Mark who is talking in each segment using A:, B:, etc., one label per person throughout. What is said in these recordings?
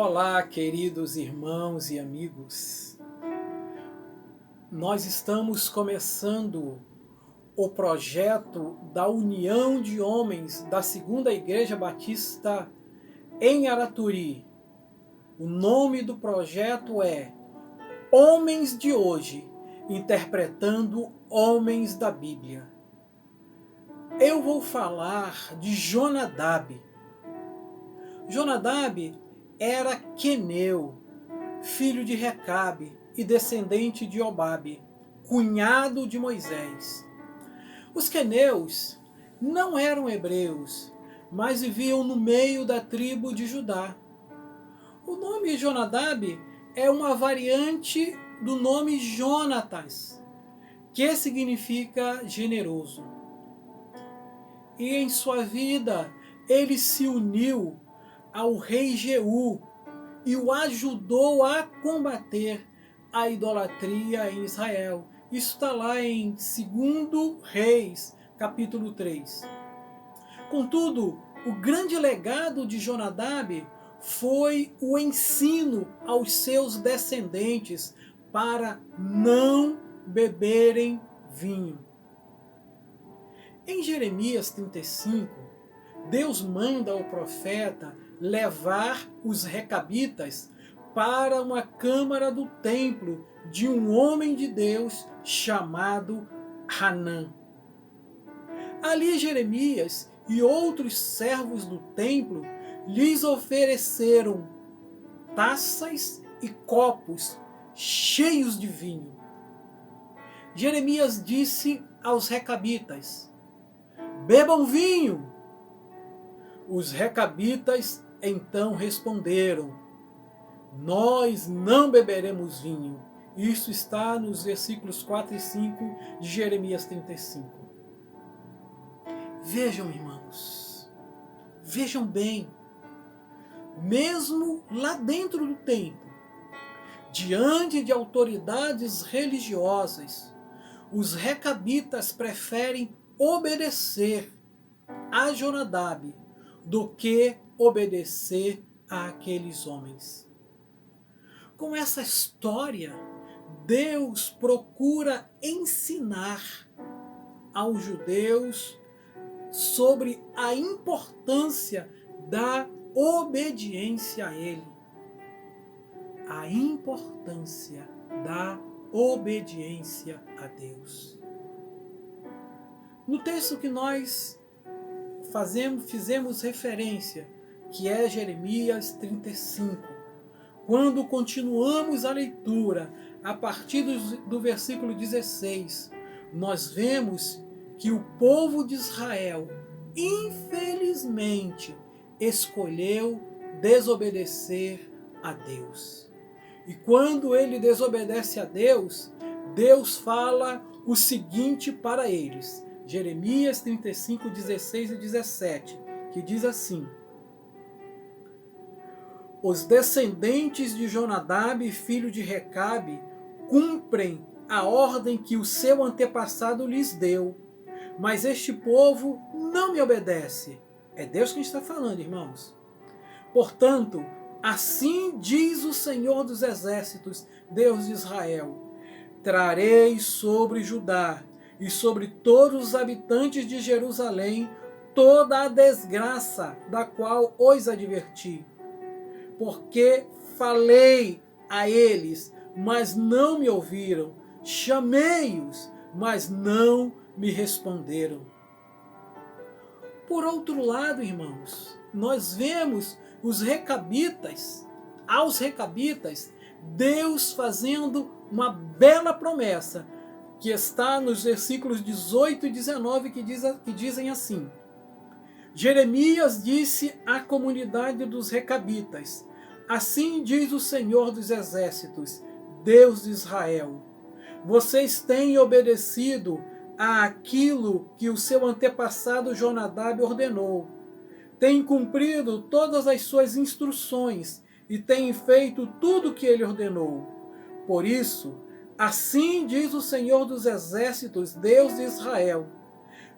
A: Olá, queridos irmãos e amigos. Nós estamos começando o projeto da União de Homens da Segunda Igreja Batista em Araturi. O nome do projeto é Homens de Hoje, interpretando homens da Bíblia. Eu vou falar de Jonadab. Jonadab era queneu, filho de Recabe e descendente de Obabe, cunhado de Moisés. Os queneus não eram hebreus, mas viviam no meio da tribo de Judá. O nome Jonadab é uma variante do nome Jonatas, que significa generoso. E em sua vida ele se uniu ao rei Jeú e o ajudou a combater a idolatria em Israel. Isso está lá em 2 Reis, capítulo 3. Contudo, o grande legado de Jonadab foi o ensino aos seus descendentes para não beberem vinho. Em Jeremias 35, Deus manda ao profeta levar os recabitas para uma câmara do templo de um homem de Deus chamado Hanã. Ali Jeremias e outros servos do templo lhes ofereceram taças e copos cheios de vinho. Jeremias disse aos recabitas: bebam vinho. Os recabitas então responderam: nós não beberemos vinho. Isso está nos versículos 4 e 5 de Jeremias 35. Vejam, irmãos, vejam bem, mesmo lá dentro do templo, diante de autoridades religiosas, os recabitas preferem obedecer a Jonadab do que obedecer àqueles homens. Com essa história, Deus procura ensinar aos judeus sobre a importância da obediência a Ele. A importância da obediência a Deus. No texto que nós fizemos referência, que é Jeremias 35. Quando continuamos a leitura, a partir do versículo 16, nós vemos que o povo de Israel, infelizmente, escolheu desobedecer a Deus. E quando ele desobedece a Deus, Deus fala o seguinte para eles. Jeremias 35, 16 e 17, que diz assim: os descendentes de Jonadab, filho de Recabe, cumprem a ordem que o seu antepassado lhes deu, mas este povo não me obedece. É Deus quem está falando, irmãos. Portanto, assim diz o Senhor dos Exércitos, Deus de Israel: trarei sobre Judá e sobre todos os habitantes de Jerusalém toda a desgraça da qual os adverti. Porque falei a eles, mas não me ouviram. Chamei-os, mas não me responderam. Por outro lado, irmãos, nós vemos aos recabitas, Deus fazendo uma bela promessa, que está nos versículos 18 e 19, que dizem assim: Jeremias disse à comunidade dos recabitas: assim diz o Senhor dos Exércitos, Deus de Israel: vocês têm obedecido àquilo que o seu antepassado Jonadab ordenou, têm cumprido todas as suas instruções e têm feito tudo o que ele ordenou. Por isso, assim diz o Senhor dos Exércitos, Deus de Israel: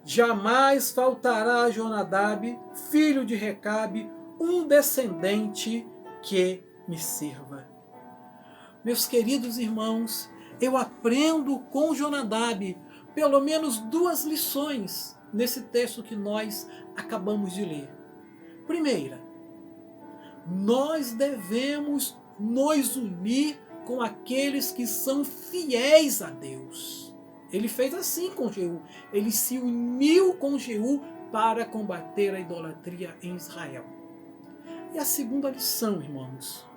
A: jamais faltará a Jonadab, filho de Recabe, um descendente que me sirva. Meus queridos irmãos, eu aprendo com Jonadab pelo menos 2 lições nesse texto que nós acabamos de ler. Primeira, nós devemos nos unir com aqueles que são fiéis a Deus. Ele fez assim com Jeú. Ele se uniu com Jeú para combater a idolatria em Israel. E a segunda lição, irmãos,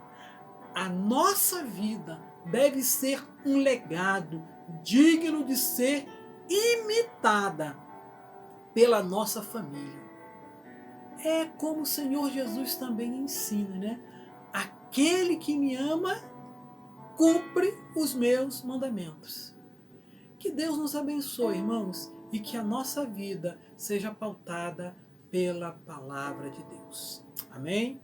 A: a nossa vida deve ser um legado digno de ser imitada pela nossa família. É como o Senhor Jesus também ensina, né? Aquele que me ama, cumpre os meus mandamentos. Que Deus nos abençoe, irmãos, e que a nossa vida seja pautada pela palavra de Deus. Amém?